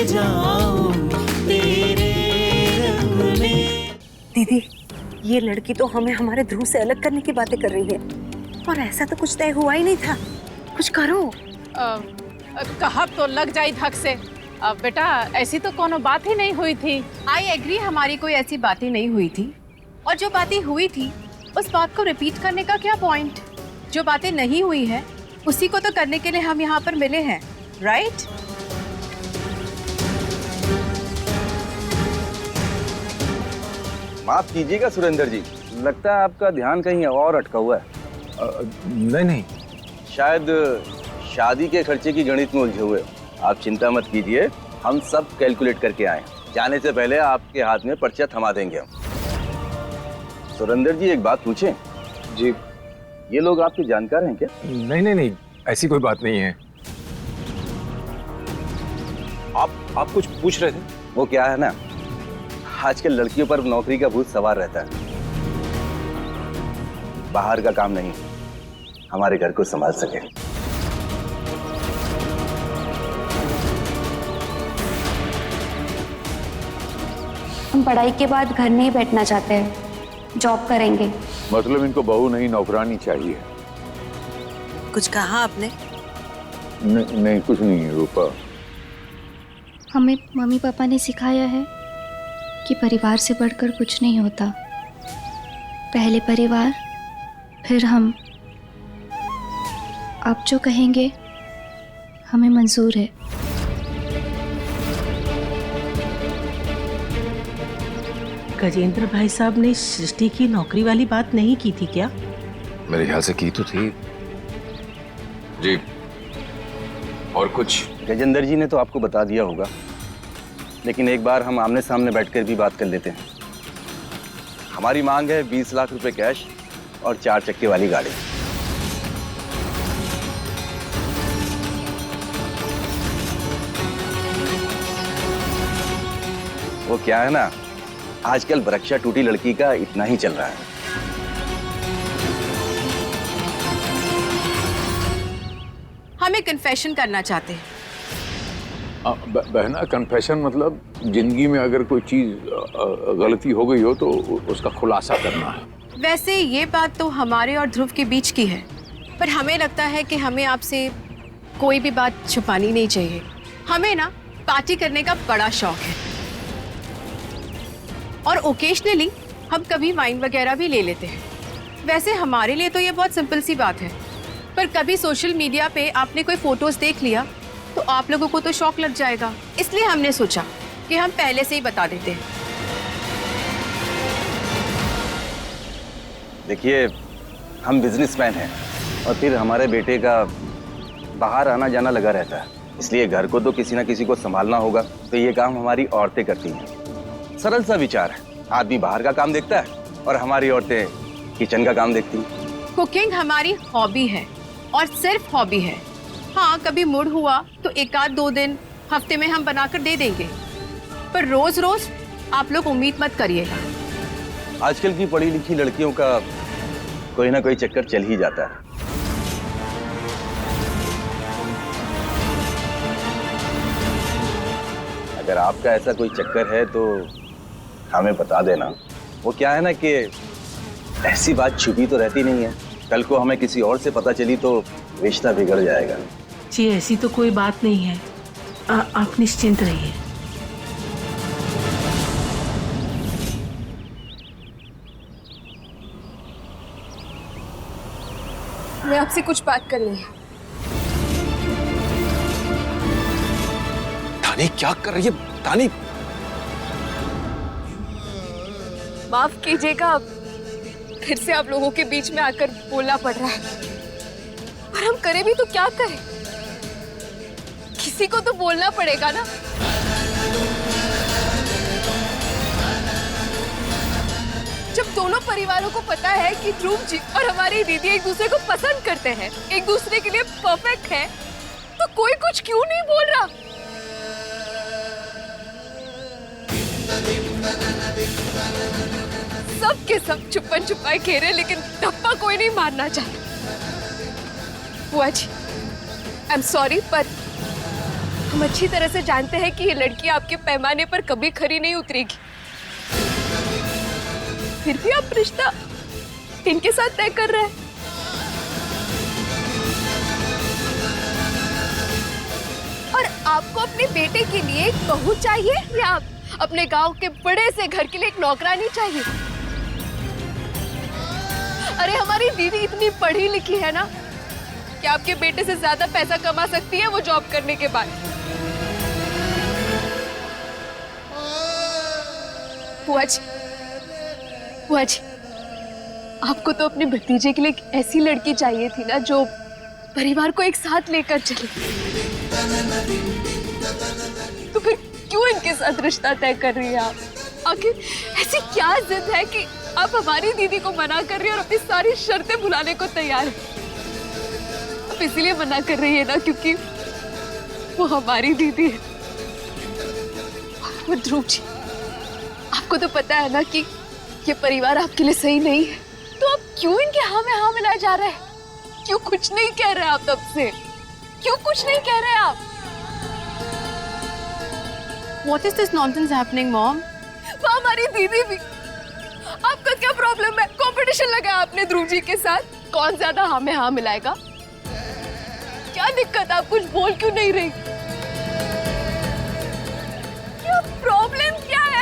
जाऊं तेरे रंग में। दीदी, ये लड़की तो हमें हमारे ध्रुव से अलग करने की बातें कर रही है और ऐसा तो कुछ तय हुआ ही नहीं था। कुछ करो। कहा तो लग जाई धक से। बेटा ऐसी तो कोनो बात ही नहीं हुई थी। आई एग्री, हमारी कोई ऐसी बात ही नहीं हुई थी। और जो बातें हुई थी उस बात को रिपीट करने का क्या पॉइंट। जो बातें नहीं हुई है उसी को तो करने के लिए हम यहाँ पर मिले हैं, राइट? माफ कीजिएगा सुरेंद्र जी, लगता है आपका ध्यान कहीं और अटका हुआ है। नहीं, शायद शादी के खर्चे की गणित में उलझे हुए। आप चिंता मत कीजिए, हम सब कैलकुलेट करके आए। जाने से पहले आपके हाथ में पर्चा थमा देंगे हम। सुरेंद्र जी एक बात पूछें? जी। ये लोग आपके जानकार हैं क्या? नहीं, ऐसी कोई बात नहीं है। आप कुछ पूछ रहे थे? वो क्या है ना, आजकल लड़कियों पर नौकरी का भूत सवार रहता है। बाहर का काम नहीं, हमारे घर को संभाल सके। हम पढ़ाई के बाद घर नहीं बैठना चाहते हैं, जॉब करेंगे। मतलब इनको बहू नहीं नौकरानी चाहिए। कुछ कहा आपने? नहीं कुछ नहीं है रूपा। हमें मम्मी पापा ने सिखाया है कि परिवार से बढ़कर कुछ नहीं होता। पहले परिवार, फिर हम। आप जो कहेंगे हमें मंजूर है। गजेंद्र भाई साहब ने सृष्टि की नौकरी वाली बात नहीं की थी क्या? मेरे ख्याल से की तो थी जी। और कुछ? गजेंद्र जी ने तो आपको बता दिया होगा, लेकिन एक बार हम आमने सामने बैठकर भी बात कर लेते हैं। हमारी मांग है 20 लाख रुपए कैश और 4 चक्के वाली गाड़ी। वो क्या है ना, आजकल वृक्षा टूटी लड़की का इतना ही चल रहा है। हम एक कन्फेशन करना चाहते हैं। बहना कन्फेशन मतलब जिंदगी में अगर कोई चीज गलती हो गई हो तो उसका खुलासा करना है। वैसे ये बात तो हमारे और ध्रुव के बीच की है, पर हमें लगता है कि हमें आपसे कोई भी बात छुपानी नहीं चाहिए। हमें ना पार्टी करने का बड़ा शौक है और ओकेजनली हम कभी वाइन वगैरह भी ले लेते हैं। वैसे हमारे लिए तो ये बहुत सिंपल सी बात है, पर कभी सोशल मीडिया पे आपने कोई फोटोज देख लिया तो आप लोगों को तो शौक लग जाएगा। इसलिए हमने सोचा कि हम पहले से ही बता देते हैं। देखिए, हम बिजनेसमैन हैं और फिर हमारे बेटे का बाहर आना जाना लगा रहता है, इसलिए घर को तो किसी ना किसी को संभालना होगा। तो ये काम हमारी औरतें करती हैं। सरल सा विचार है, आदमी बाहर का काम देखता है और हमारी औरतें किचन का काम देखती हैं। कुकिंग हमारी हॉबी है और सिर्फ हॉबी है। हाँ, कभी मूड हुआ तो 1-2 दिन हफ्ते में हम बनाकर दे देंगे, पर रोज रोज आप लोग उम्मीद मत करिएगा। आजकल की पढ़ी लिखी लड़कियों का कोई ना कोई चक्कर चल ही जाता है। अगर आपका ऐसा कोई चक्कर है तो हमें बता देना। वो क्या है ना कि ऐसी बात छुपी तो रहती नहीं है, कल को हमें किसी और से पता चली तो रिश्ता बिगड़ जाएगा। जी ऐसी तो कोई बात नहीं है, आप निश्चिंत रहिए। मैं आपसे कुछ बात करनी है। तानी क्या कर रही है? तानी माफ कीजिएगा, फिर से आप लोगों के बीच में आकर बोलना पड़ रहा है, पर हम करें भी तो क्या करें? किसी को तो बोलना पड़ेगा ना। जब दोनों परिवारों को पता है कि ध्रुव जी और हमारी दीदी एक दूसरे को पसंद करते हैं, एक दूसरे के लिए परफेक्ट है, तो कोई कुछ क्यों नहीं बोल रहा? सब के सब छुपन छुपाए घेरे, लेकिन धप्पा कोई नहीं मारना चाहता। बुआ जी, आई एम सॉरी, पर हम अच्छी तरह से जानते हैं कि ये लड़की आपके पैमाने पर कभी खरी नहीं उतरेगी, फिर भी आप रिश्ता इनके साथ तय कर रहे हैं। और आपको अपने बेटे के लिए एक बहू चाहिए या अपने गांव के बड़े से घर के लिए एक नौकरानी चाहिए? अरे हमारी दीदी इतनी पढ़ी लिखी है ना कि आपके बेटे से ज्यादा पैसा कमा सकती है वो जॉब करने के बाद। बुआ जी, आपको तो अपने भतीजे के लिए एक ऐसी लड़की चाहिए थी ना जो परिवार को एक साथ लेकर चले। तो फिर क्यों इनके साथ रिश्ता तय कर रही है आप? आखिर ऐसी क्या जिद है कि आप हमारी दीदी को मना कर रही है और अपनी सारी शर्तें भुलाने को तैयार है? आप इसीलिए मना कर रही है ना क्योंकि वो हमारी दीदी है। और ध्रुव जी, आपको तो पता है ना कि ये परिवार आपके लिए सही नहीं है, तो आप क्यों इनके हाँ में हाँ मिलाए जा रहे हैं? क्यों कुछ नहीं कह रहे आप तब से? क्यों कुछ नहीं कह रहे आप? What is this nonsense happening, Mom? वो हमारी दीदी भी। आपका क्या प्रॉब्लम है? कंपटीशन लगाया आपने ध्रुव जी के साथ, कौन ज्यादा हाँ में हाँ मिलाएगा? क्या दिक्कत? आप कुछ बोल क्यों नहीं रही? क्या प्रॉब्लम क्या है?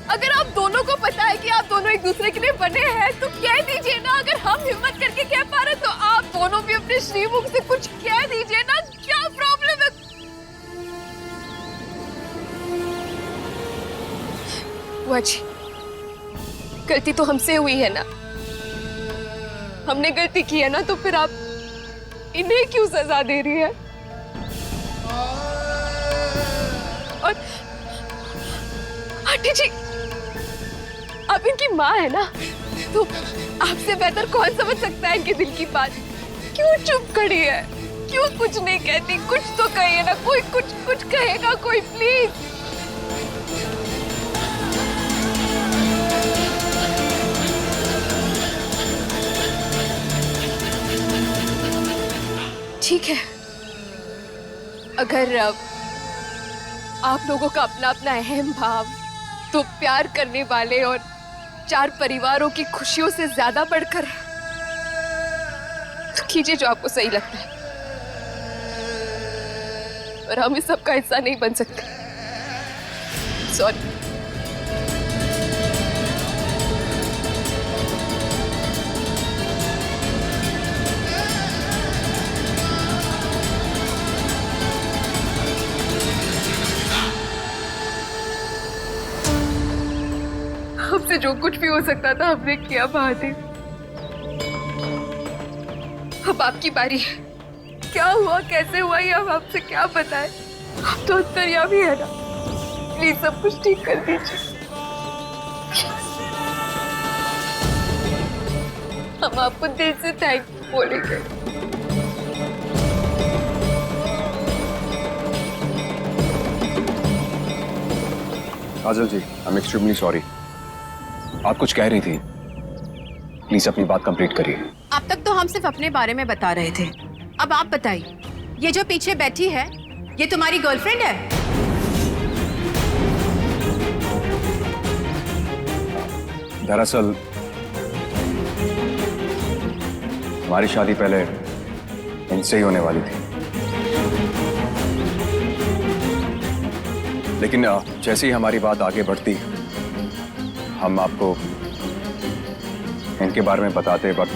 अगर आप दोनों को पता है कि आप दोनों एक दूसरे के लिए बने हैं तो कह दीजिए ना। अगर हम हिम्मत करके कह पा रहे तो आप दोनों भी अपने श्रीमुख से कुछ कह दीजिए ना। क्या प्रॉब्लम है? बुआ जी, गलती तो हमसे हुई है ना। हमने गलती की है ना, तो फिर आप इन्हें क्यों सजा दे रही है? और आंटी जी, आप इनकी माँ है ना, तो आपसे बेहतर कौन समझ सकता है इनके दिल की बात? क्यों चुप खड़ी है? क्यों कुछ नहीं कहती? कुछ तो कहिए ना। कोई कुछ कहेगा कोई, प्लीज। ठीक है, अगर आप लोगों का अपना अपना अहम भाव तो प्यार करने वाले और 4 परिवारों की खुशियों से ज्यादा बढ़कर है, तो कीजिए जो आपको सही लगता है। पर हम इस सब का हिस्सा नहीं बन सकते। सॉरी। हमसे जो कुछ भी हो सकता था हमने किया महादेव। अब आपकी बारी है। क्या हुआ, कैसे हुआ, ये हम आपसे क्या बताएं? आप तो अंतर्यामी है ना, प्लीज सब कुछ ठीक कर दीजिए। हम आपको दिल से थैंक यू बोलेंगे। काजल जी, आई एम एक्सट्रीमली सॉरी। आप कुछ कह रही थी, प्लीज अपनी बात कंप्लीट करिए। अब तक तो हम सिर्फ अपने बारे में बता रहे थे, अब आप बताइए, ये जो पीछे बैठी है ये तुम्हारी गर्लफ्रेंड है? दरअसल हमारी शादी पहले इनसे ही होने वाली थी, लेकिन जैसे ही हमारी बात आगे बढ़ती हम आपको इनके बारे में बताते वक्त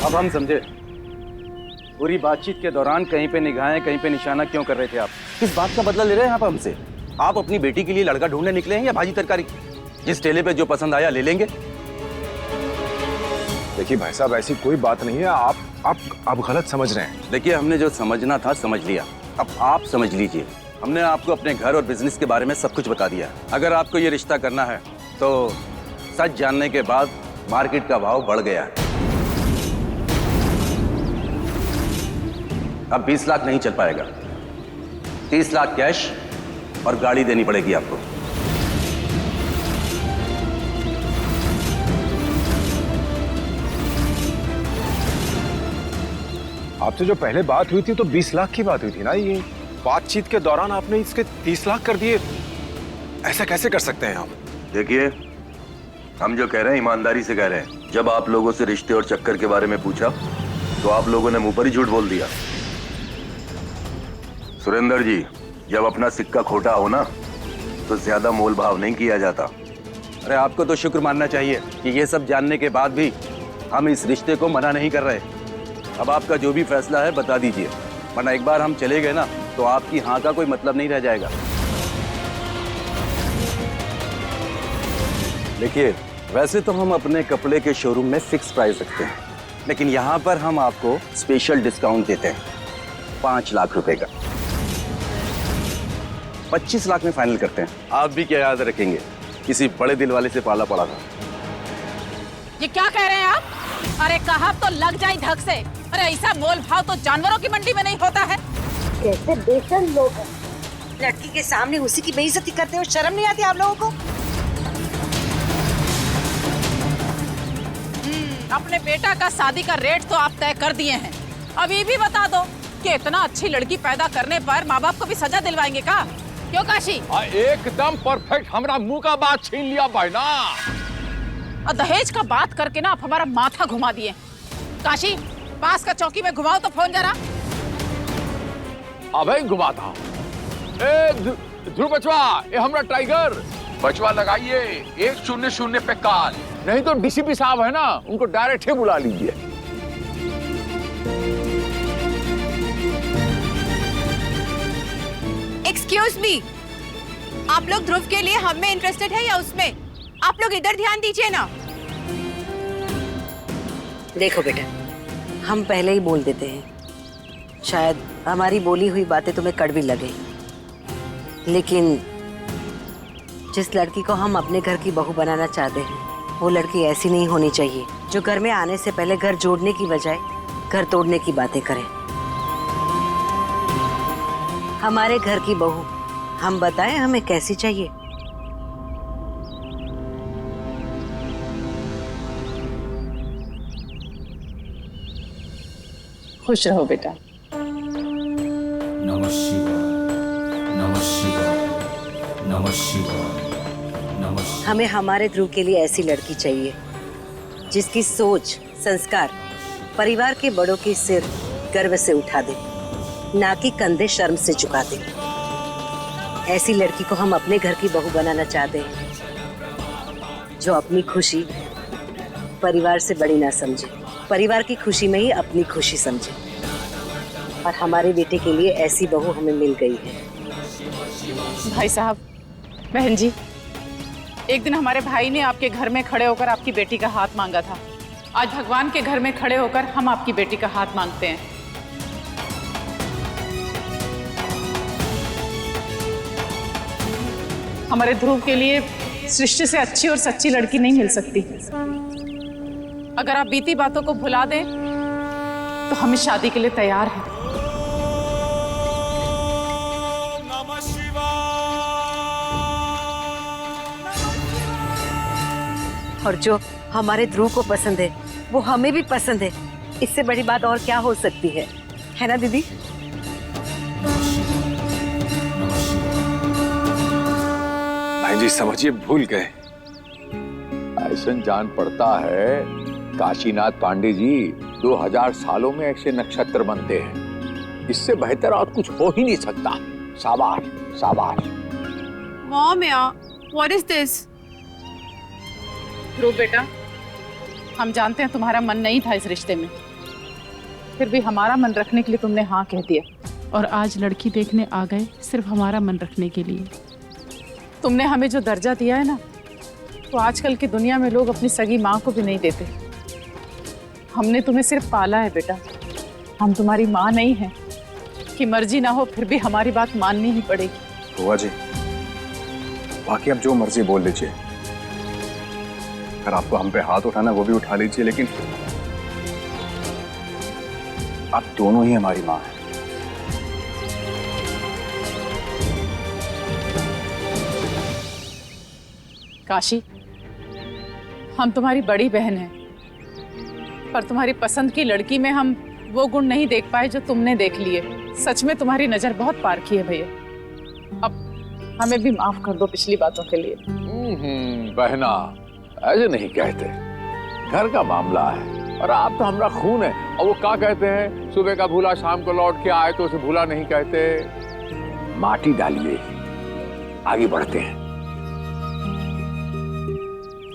अब हम समझे पूरी बातचीत के दौरान कहीं पे निगाहें, कहीं पे निशाना क्यों कर रहे थे आप? किस बात का बदला ले रहे हैं आप हमसे? आप अपनी बेटी के लिए लड़का ढूंढने निकले हैं या भाजी तरकारी? जिस ठेले पे जो पसंद आया ले लेंगे। देखिए भाई साहब, ऐसी कोई बात नहीं है, आप गलत समझ रहे हैं। देखिए, हमने जो समझना था समझ लिया, अब आप समझ लीजिए। हमने आपको अपने घर और बिजनेस के बारे में सब कुछ बता दिया। अगर आपको ये रिश्ता करना है तो सच जानने के बाद मार्केट का भाव बढ़ गया है। अब 20 लाख नहीं चल पाएगा, 30 लाख कैश और गाड़ी देनी पड़ेगी आपको। आपसे जो पहले बात हुई थी तो 20 लाख की बात हुई थी ना। ये बातचीत के दौरान आपने इसके 30 लाख कर दिए। ऐसा कैसे कर सकते हैं आप? देखिए, हम जो कह रहे हैं ईमानदारी से कह रहे हैं। जब आप लोगों से रिश्ते और चक्कर के बारे में पूछा तो आप लोगों ने मुंह पर ही झूठ बोल दिया। सुरेंद्र जी, जब अपना सिक्का खोटा हो ना तो ज्यादा मोल भाव नहीं किया जाता। अरे आपको तो शुक्र मानना चाहिए कि ये सब जानने के बाद भी हम इस रिश्ते को मना नहीं कर रहे। अब आपका जो भी फैसला है बता दीजिए, वरना एक बार हम चले गए ना तो आपकी हाँ का कोई मतलब नहीं रह जाएगा। देखिए, वैसे तो हम अपने कपड़े के शोरूम में फिक्स प्राइस रखते हैं, लेकिन यहाँ पर हम आपको स्पेशल डिस्काउंट देते हैं 5 लाख रुपए का। 25 लाख में फाइनल करते हैं। आप भी क्या याद रखेंगे, किसी बड़े दिल वाले से पाला पड़ा था। ये क्या कह रहे हैं आप? अरे कहा तो लग जाए ढक से। अरे ऐसा मोल भाव तो जानवरों की मंडी में नहीं होता है। कैसे बेशर्म लोग हैं। लड़की के सामने उसी की बेइज्जती करते हो, शर्म नहीं आती आप लोगों को? अपने बेटा का शादी का रेट तो आप तय कर दिए हैं। अब ये भी बता दो कि इतना अच्छी लड़की पैदा करने पर माँ बाप को भी सजा दिलवाएंगे का? क्यों काशी? एकदम परफेक्ट हमरा मुंह का बात छीन लिया भाई ना। और दहेज का बात करके ना आप हमारा माथा घुमा दिए। काशी, पास का चौकी में घुमाओ तो फोन जरा। अबे घुमाता। ध्रुव बचवा, ये हमरा टाइगर बचवा लगाइए 100 पे कॉल, नहीं तो डीसीपी साहब है ना, उनको डायरेक्ट ही बुला लीजिए। एक्सक्यूज मी, आप लोग ध्रुव के लिए हम में इंटरेस्टेड है या उसमें? आप लोग इधर ध्यान दीजिए ना। देखो बेटा, हम पहले ही बोल देते हैं, शायद हमारी बोली हुई बातें तुम्हें कड़वी लगे, लेकिन जिस लड़की को हम अपने घर की बहू बनाना चाहते हैं वो लड़की ऐसी नहीं होनी चाहिए जो घर में आने से पहले घर जोड़ने की बजाय घर तोड़ने की बातें करे। हमारे घर की बहू, हम बताएं हमें कैसी चाहिए? खुश रहो बेटा। नमः शिवाय, नमः शिवाय, नमः शिवाय, नमः शिवाय। हमें हमारे ध्रुव के लिए ऐसी लड़की चाहिए जिसकी सोच, संस्कार परिवार के बड़ों की सिर गर्व से उठा दे, ना कि कंधे शर्म से झुका दे। ऐसी लड़की को हम अपने घर की बहू बनाना चाहते हैं जो अपनी खुशी परिवार से बड़ी ना समझे, परिवार की खुशी में ही अपनी खुशी समझे। और हमारे बेटे के लिए ऐसी बहू हमें मिल गई है। भाई साहब, बहन जी, एक दिन हमारे भाई ने आपके घर में खड़े होकर आपकी बेटी का हाथ मांगा था। आज भगवान के घर में खड़े होकर हम आपकी बेटी का हाथ मांगते हैं। हमारे ध्रुव के लिए सृष्टि से अच्छी और सच्ची लड़की नहीं मिल सकती। अगर आप बीती बातों को भुला दें तो हम इस शादी के लिए तैयार हैं। और जो हमारे ध्रुव को पसंद है वो हमें भी पसंद है। इससे बड़ी बात और क्या हो सकती है ना दीदी? भाई जी समझिए, भूल गए। ऐसा जान पड़ता है काशीनाथ पांडे जी, 2000 सालों में ऐसे नक्षत्र बनते हैं। इससे बेहतर और कुछ हो ही नहीं सकता। शाबाश शाबाश। मॉम यार, व्हाट इज दिस? ध्रुव बेटा, हम जानते हैं तुम्हारा मन नहीं था इस रिश्ते में, फिर भी हमारा मन रखने के लिए तुमने हाँ कह दिया। और आज लड़की देखने आ गए सिर्फ हमारा मन रखने के लिए। तुमने हमें जो दर्जा दिया है ना, तो आजकल की दुनिया में लोग अपनी सगी माँ को भी नहीं देते। हमने तुम्हें सिर्फ पाला है बेटा, हम तुम्हारी माँ नहीं हैं कि मर्जी ना हो फिर भी हमारी बात माननी ही पड़ेगी। बुआ जी, बाकी आप जो मर्जी बोल लीजिए। अगर आपको हम पे हाथ उठाना वो भी उठा लीजिए, लेकिन आप दोनों ही हमारी माँ हैं। काशी, हम तुम्हारी बड़ी बहन हैं, पर तुम्हारी पसंद की लड़की में हम वो गुण नहीं देख पाए जो तुमने देख लिए। सच में तुम्हारी नजर बहुत पार की है भैया। अब हमें भी माफ कर दो पिछली बातों के लिए। बहना, ऐसे नहीं कहते, घर का मामला है और आप तो हमारा खून है। और वो क्या कहते हैं, सुबह का भूला शाम को लौट के आए तो उसे भूला नहीं कहते। माटी डालिए, आगे बढ़ते हैं।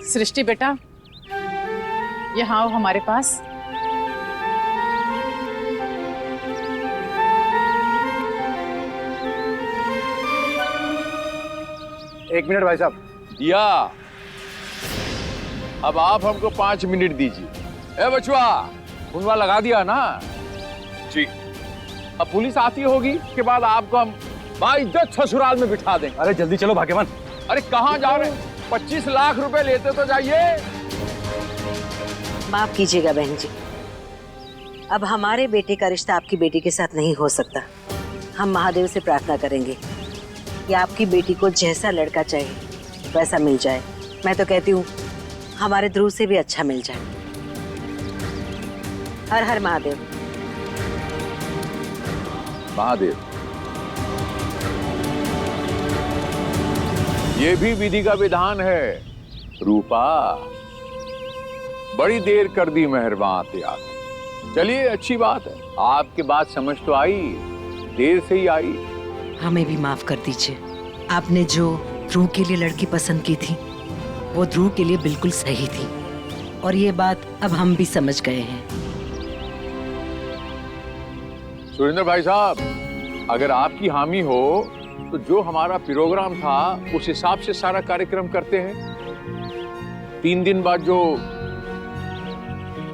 सृष्टि बेटा, यहाँ आओ हमारे पास। एक मिनट भाई साहब। दिया, अब आप हमको 5 मिनट दीजिए। ए बचवा, फोनवा लगा दिया ना? जी। अब पुलिस आती होगी के बाद आपको हम बाइज्जत ससुराल में बिठा देंगे। अरे जल्दी चलो भाग्यवान। अरे कहाँ जा रहे हैं? 25 लाख रुपए लेते तो जाइए। माफ कीजिएगा बहन जी, अब हमारे बेटे का रिश्ता आपकी बेटी के साथ नहीं हो सकता। हम महादेव से प्रार्थना करेंगे कि आपकी बेटी को जैसा लड़का चाहिए वैसा मिल जाए। मैं तो कहती हूँ हमारे ध्रुव से भी अच्छा मिल जाए। हर हर महादेव। महादेव, ये भी विधि का विधान है। रूपा, बड़ी देर कर दी मेहरबान त्याग। चलिए, अच्छी बात है, आपकी बात समझ तो आई, देर से ही आई। हमें भी माफ कर दीजिए। आपने जो ध्रुव के लिए लड़की पसंद की थी वो ध्रुव के लिए बिल्कुल सही थी, और ये बात अब हम भी समझ गए हैं। सुरेंद्र भाई साहब, अगर आपकी हामी हो तो जो हमारा प्रोग्राम था उस हिसाब से सारा कार्यक्रम करते हैं। 3 दिन बाद जो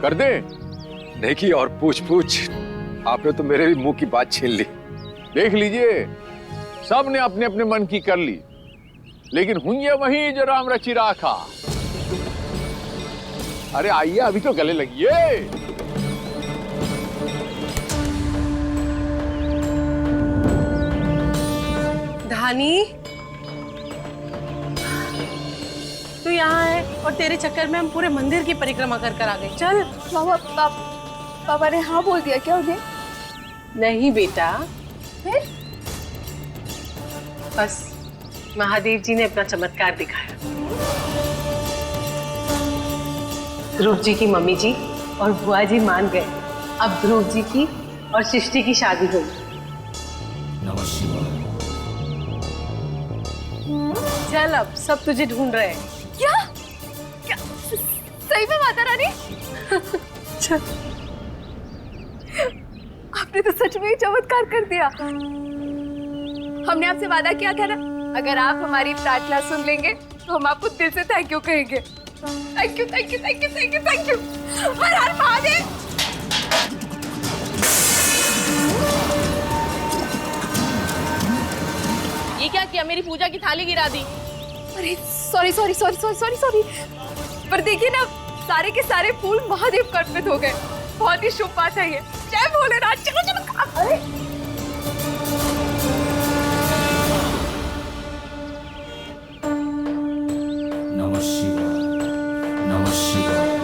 कर दें। देखिए, और पूछ आपने तो मेरे भी मुंह की बात छीन ली। देख लीजिए, सब ने अपने अपने मन की कर ली, लेकिन हुई वही जो राम रचि राखा। अरे आइए, अभी तो गले लगिए। धानी, तू यहाँ है और तेरे चक्कर में हम पूरे मंदिर की परिक्रमा कर आ गए। चल। पापा ने हाँ बोल दिया क्या उन्हें? नहीं बेटा, फिर? बस महादेव जी ने अपना चमत्कार दिखाया। ध्रुव जी की मम्मी जी और बुआ जी मान गए। अब ध्रुव जी की और सृष्टि की शादी होगी। नमः शिवाय। चल, अब सब तुझे ढूंढ रहे हैं। क्या सही में माता रानी? चल। आपने तो सच में ही चमत्कार कर दिया। हमने आपसे वादा किया था ना, अगर आप हमारी प्रार्थना सुन लेंगे तो हम आपको दिल से थैंक यू कहेंगे। Thank you, thank you, thank you, thank you, thank you. Har Har Mahadev. ये क्या किया? मेरी पूजा की थाली गिरा दी। अरे sorry sorry sorry sorry sorry sorry. पर देखिए ना, सारे के सारे फूल महादेव को अर्पित हो गए। बहुत ही शुभ बात है ये। जय भोलेनाथ। चलो चलो। अरे नमः शिवाय। नमः शिवाय।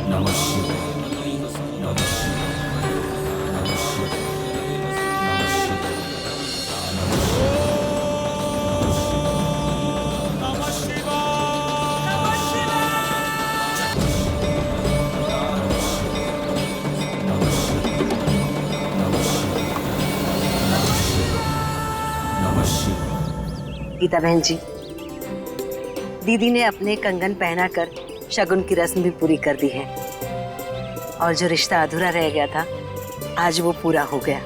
नमः शिवाय। नमः शिवाय। नमः शिवाय। नमः शिवाय। नमः शिवाय। गीता बहन जी, दीदी ने अपने कंगन पहनाकर शगुन की रस्म भी पूरी कर दी है, और जो रिश्ता अधूरा रह गया था आज वो पूरा हो गया।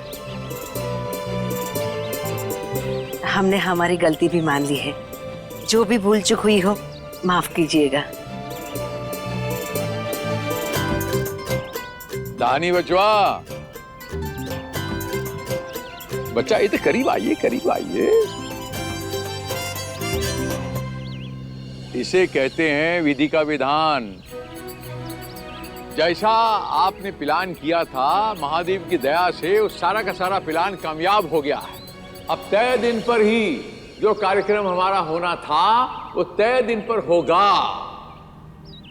हमने हमारी गलती भी मान ली है। जो भी भूल चूक हुई हो माफ कीजिएगा। दानी बचवा, बच्चा ये तो करीब आइए, करीब आइए। इसे कहते हैं विधि का विधान। जैसा आपने प्लान किया था, महादेव की दया से उस सारा का सारा प्लान कामयाब हो गया है। अब तय दिन पर ही जो कार्यक्रम हमारा होना था वो तय दिन पर होगा।